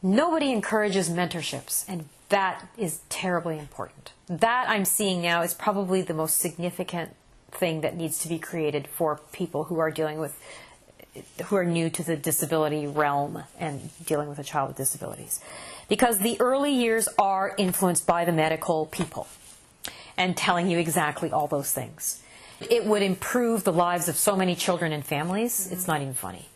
Nobody encourages mentorships, and that is terribly important. That I'm seeing now is probably the most significant thing that needs to be created for people who are new to the disability realm and dealing with a child with disabilities. Because the early years are influenced by the medical people and telling you exactly all those things. It would improve the lives of so many children and families. It's not even funny.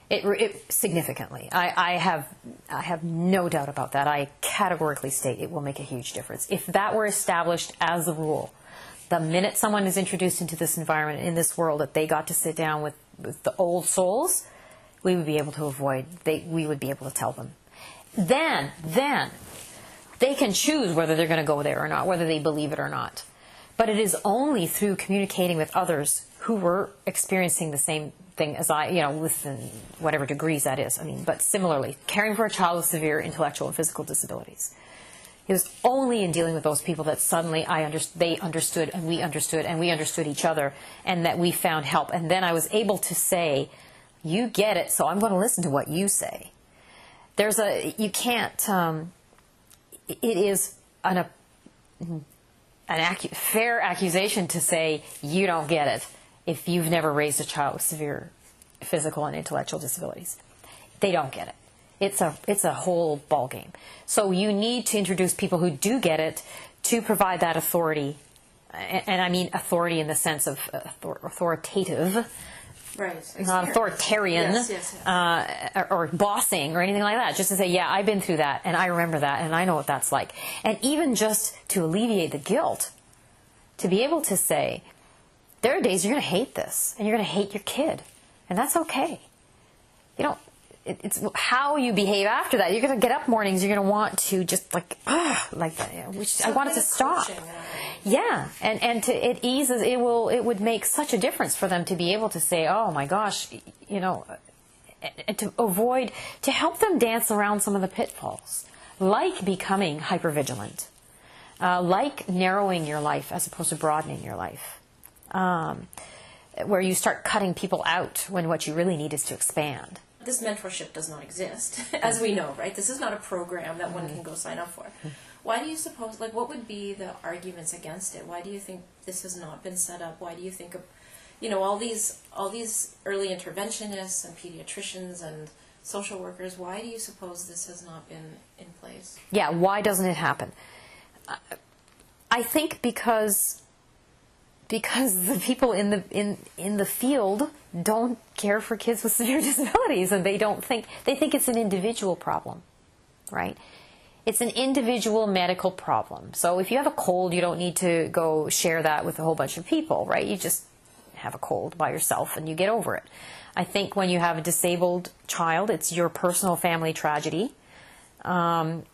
It significantly. I have no doubt about that. I categorically state it will make a huge difference. If that were established as the rule, the minute someone is introduced into this environment, in this world, that they got to sit down with the old souls, we would be able to avoid, we would be able to tell them. Then they can choose whether they're going to go there or not, whether they believe it or not. But it is only through communicating with others who were experiencing the same thing as I, with whatever degrees that is. But similarly, caring for a child with severe intellectual and physical disabilities. It was only in dealing with those people that suddenly they understood and we understood each other, and that we found help. And then I was able to say, you get it, so I'm going to listen to what you say. You can't, it is a fair accusation to say you don't get it if you've never raised a child with severe physical and intellectual disabilities. They don't get it. It's a whole ball game. So you need to introduce people who do get it to provide that authority, and I mean authority in the sense of authoritative, right? Not authoritarian, or bossing or anything like that. Just to say, yeah, I've been through that, and I remember that, and I know what that's like. And even just to alleviate the guilt, to be able to say, there are days you're going to hate this, and you're going to hate your kid, and that's okay. It's how you behave after that. You're going to get up mornings, you're going to want to just like that. I want it to stop. Yeah, and it would make such a difference for them to be able to say, oh my gosh, and to help them dance around some of the pitfalls, like becoming hypervigilant, like narrowing your life as opposed to broadening your life, where you start cutting people out when what you really need is to expand. This mentorship does not exist, as we know, right? This is not a program that one can go sign up for. Why do you suppose, what would be the arguments against it? Why do you think this has not been set up? Why do you think, all these early interventionists and pediatricians and social workers, why do you suppose this has not been in place? Yeah, why doesn't it happen? I think because the people in the field don't care for kids with severe disabilities, and they think it's an individual problem, right? It's an individual medical problem. So if you have a cold, you don't need to go share that with a whole bunch of people, right? You just have a cold by yourself and you get over it. I think when you have a disabled child, it's your personal family tragedy, and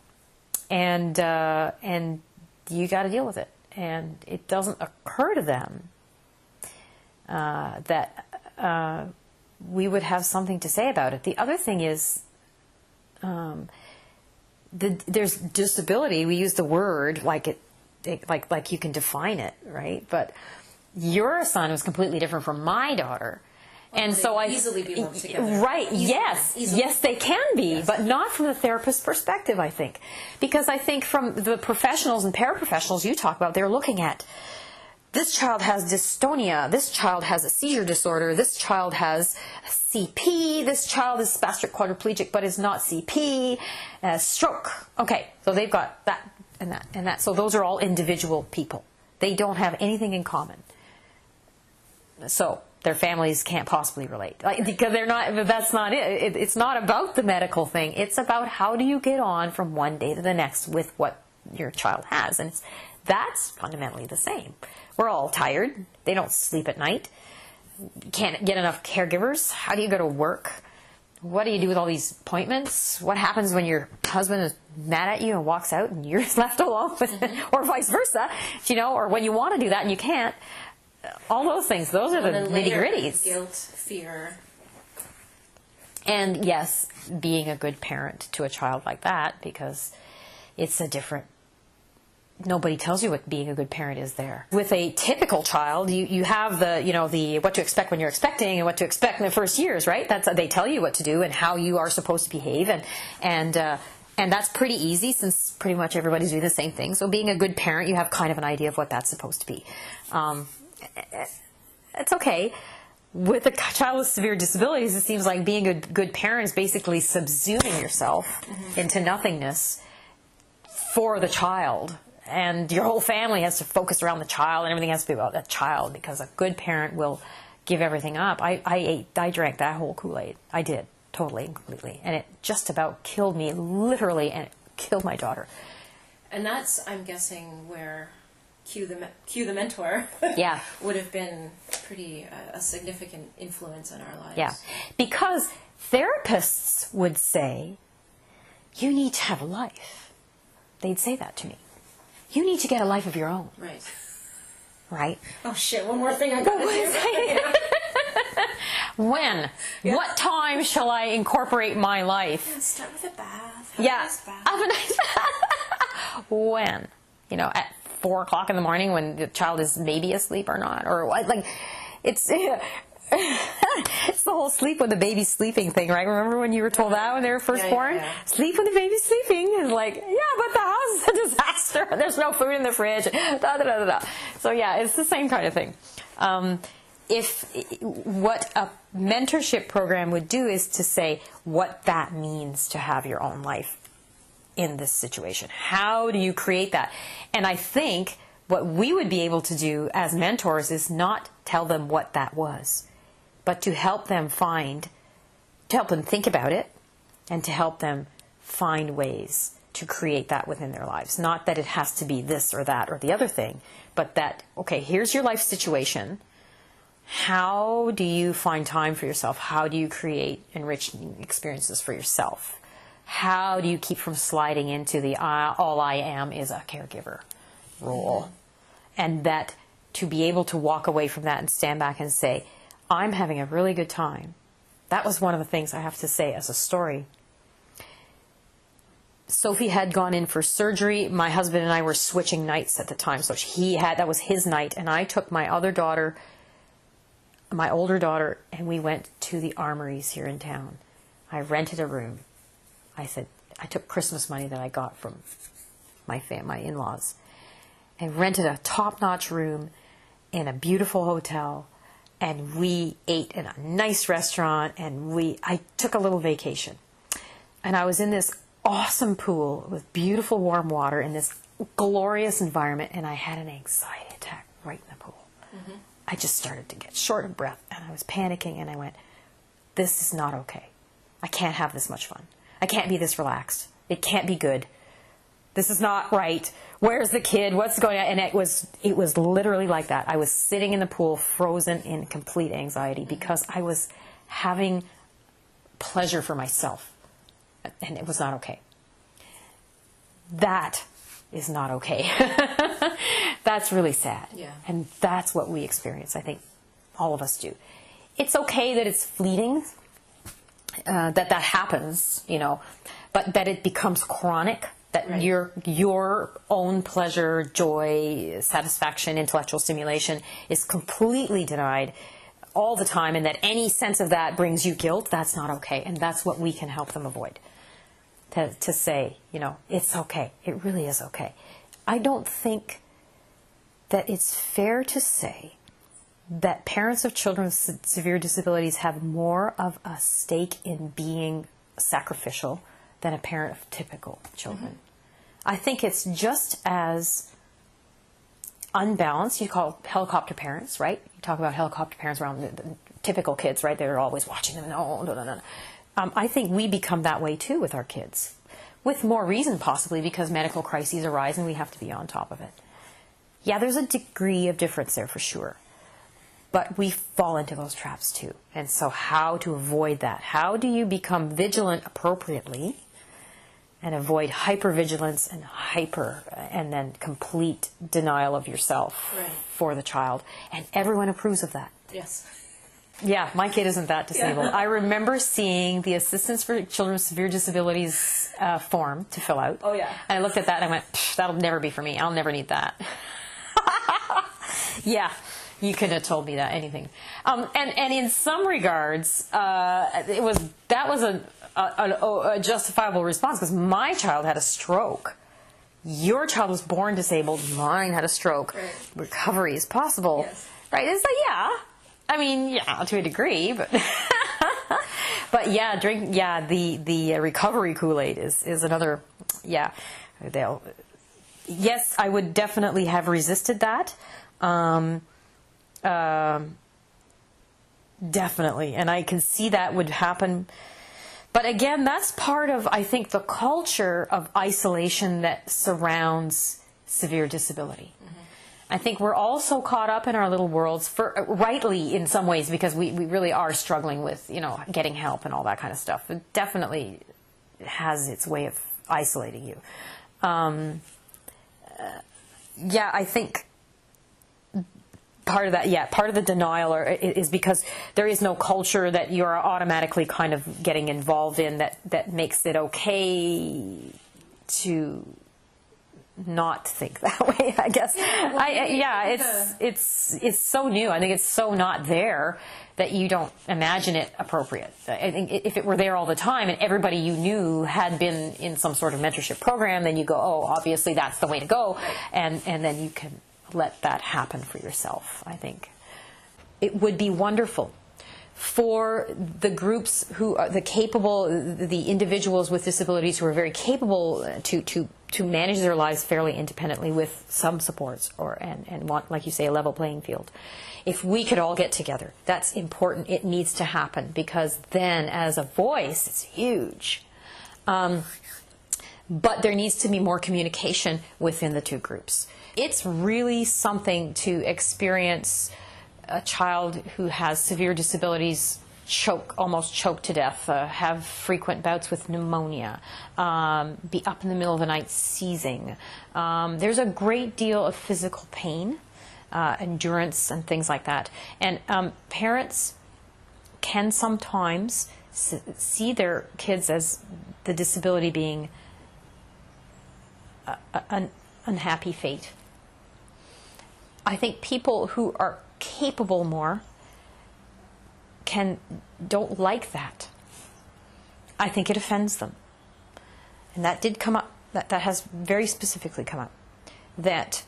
you got to deal with it. And it doesn't occur to them that we would have something to say about it. The other thing is, there's disability. We use the word like you can define it, right? But your son was completely different from my daughter. And so I easily be lumped together. Right? Yes, they can be, yes. But not from the therapist's perspective, I think, because I think from the professionals and paraprofessionals you talk about, they're looking at this child has dystonia, this child has a seizure disorder, this child has CP, this child is spastic quadriplegic but is not CP, stroke. Okay, so they've got that and that and that. So those are all individual people. They don't have anything in common. So their families can't possibly relate, because they're not. That's not it. It's not about the medical thing. It's about how do you get on from one day to the next with what your child has, and that's fundamentally the same. We're all tired. They don't sleep at night. Can't get enough caregivers. How do you go to work? What do you do with all these appointments? What happens when your husband is mad at you and walks out and you're left alone, or vice versa? Or when you want to do that and you can't. All those things, those are the nitty-gritties. Guilt, fear. And yes, being a good parent to a child like that, because it's a different... Nobody tells you what being a good parent is there. With a typical child, you have the what to expect when you're expecting and what to expect in the first years, right? They tell you what to do and how you are supposed to behave, and And that's pretty easy since pretty much everybody's doing the same thing. So being a good parent, you have kind of an idea of what that's supposed to be. It's okay. With a child with severe disabilities, it seems like being a good parent is basically subsuming yourself into nothingness for the child. And your whole family has to focus around the child, and everything has to be about that child, because a good parent will give everything up. I drank that whole Kool-Aid. I did, totally and completely. And it just about killed me, literally, and it killed my daughter. And that's, I'm guessing, where Cue the Mentor Yeah. would have been pretty a significant influence in our lives. Yeah, because therapists would say, you need to have a life. They'd say that to me. You need to get a life of your own. Right. Right? Oh shit, one more thing I got to do. When? Yeah. What time shall I incorporate my life? Start with a bath. Yeah. Nice bath. Have a nice bath. When? You know, at 4 o'clock in the morning when the child is maybe asleep or not, or what? Like, it's it's the whole sleep when the baby's sleeping thing, right? Remember when you were told that when they were first born? Yeah. Sleep when the baby's sleeping. And like, yeah, but the house is a disaster. There's no food in the fridge. Da, da, da, da, da. So yeah, it's the same kind of thing. What a mentorship program would do is to say what that means to have your own life in this situation. How do you create that? And I think what we would be able to do as mentors is not tell them what that was, but to help them think about it, and to help them find ways to create that within their lives. Not that it has to be this or that or the other thing, but that, okay, here's your life situation. How do you find time for yourself? How do you create enriching experiences for yourself? How do you keep from sliding into the all I am is a caregiver role? And that to be able to walk away from that and stand back and say, I'm having a really good time. That was one of the things I have to say as a story. Sophie had gone in for surgery. My husband and I were switching nights at the time. So that was his night. And I took my older daughter, and we went to the Armories here in town. I rented a room. I took Christmas money that I got from my in-laws, and rented a top-notch room in a beautiful hotel, and we ate in a nice restaurant, and I took a little vacation. And I was in this awesome pool with beautiful warm water in this glorious environment, and I had an anxiety attack right in the pool. Mm-hmm. I just started to get short of breath, and I was panicking, and I went, this is not okay. I can't have this much fun. I can't be this relaxed. It can't be good. This is not right. Where's the kid? What's going on? And it was literally like that. I was sitting in the pool, frozen in complete anxiety, because I was having pleasure for myself, and it was not okay. That is not okay. That's really sad. Yeah. And that's what we experience. I think all of us do. It's okay that it's fleeting, that happens, but that it becomes chronic, that right. your own pleasure, joy, satisfaction, intellectual stimulation is completely denied all the time, and that any sense of that brings you guilt. That's not okay, and that's what we can help them avoid. To say, it's okay. It really is okay. I don't think that it's fair to say that parents of children with severe disabilities have more of a stake in being sacrificial than a parent of typical children. Mm-hmm. I think it's just as unbalanced. You call helicopter parents, right? You talk about helicopter parents around the typical kids, right? They're always watching them. No. I think we become that way too with our kids, with more reason possibly because medical crises arise and we have to be on top of it. Yeah, there's a degree of difference there for sure. But we fall into those traps too. And so how to avoid that? How do you become vigilant appropriately and avoid hypervigilance and then complete denial of yourself right. for the child? And everyone approves of that. Yes. Yeah, my kid isn't that disabled. Yeah. I remember seeing the Assistance for Children with Severe Disabilities form to fill out. Oh, yeah. And I looked at that and I went, that'll never be for me. I'll never need that. Yeah. You could have told me that, anything. And in some regards, that was a justifiable response because my child had a stroke. Your child was born disabled. Mine had a stroke. Right. Recovery is possible. Yes. Right? It's like, yeah. I mean, yeah, to a degree, but but yeah, the recovery Kool-Aid is another. Yeah, yes, I would definitely have resisted that. Definitely, and I can see that would happen. But again, that's part of, I think, the culture of isolation that surrounds severe disability. I think we're all so caught up in our little worlds, rightly in some ways, because we really are struggling with, getting help and all that kind of stuff. It definitely has its way of isolating you. I think part of that, part of the denial is because there is no culture that you're automatically kind of getting involved in that makes it okay to not think that way, I guess. It's so new. I think it's so not there that you don't imagine it appropriate. I think if it were there all the time and everybody you knew had been in some sort of mentorship program, then you go, oh, obviously that's the way to go, and then you can let that happen for yourself. I think it would be wonderful for the groups who are the individuals with disabilities who are very capable to manage their lives fairly independently with some supports and want, like you say, a level playing field. If we could all get together, that's important. It needs to happen because then as a voice, it's huge. But there needs to be more communication within the two groups. It's really something to experience a child who has severe disabilities almost choke to death, have frequent bouts with pneumonia, be up in the middle of the night seizing. There's a great deal of physical pain, endurance, and things like that. And parents can sometimes see their kids as the disability being an unhappy fate. I think people who are capable more don't like that. I think it offends them. And that did come up, that has very specifically come up, that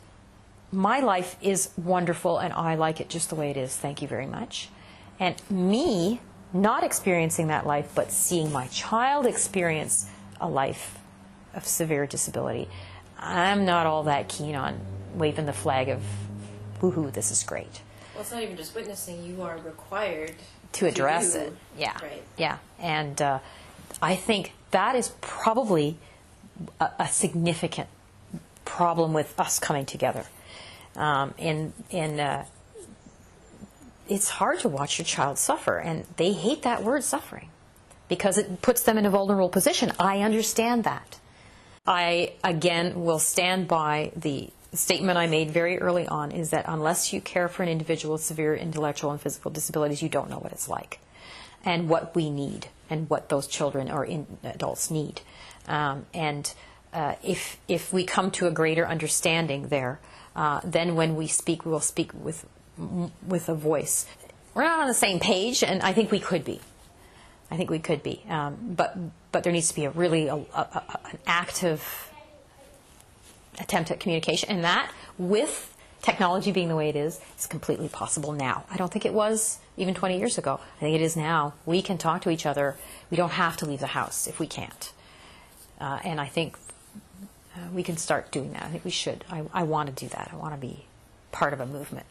my life is wonderful and I like it just the way it is, thank you very much. And me not experiencing that life, but seeing my child experience a life of severe disability, I'm not all that keen on waving the flag of, woohoo, this is great. Well, it's not even just witnessing, you are required to address it. Yeah. Right. Yeah. And I think that is probably a significant problem with us coming together. It's hard to watch your child suffer, and they hate that word suffering because it puts them in a vulnerable position. I understand that. I, again, will stand by the statement I made very early on, is that unless you care for an individual with severe intellectual and physical disabilities, you don't know what it's like and what we need and what those children or adults need. If we come to a greater understanding there, then when we speak, we will speak with a voice. We're not on the same page, and I think we could be. But there needs to be an active attempt at communication, and that, with technology being the way it is completely possible now. I don't think it was even 20 years ago. I think it is now. We can talk to each other. We don't have to leave the house if we can't. And I think we can start doing that. I think we should. I want to do that. I want to be part of a movement.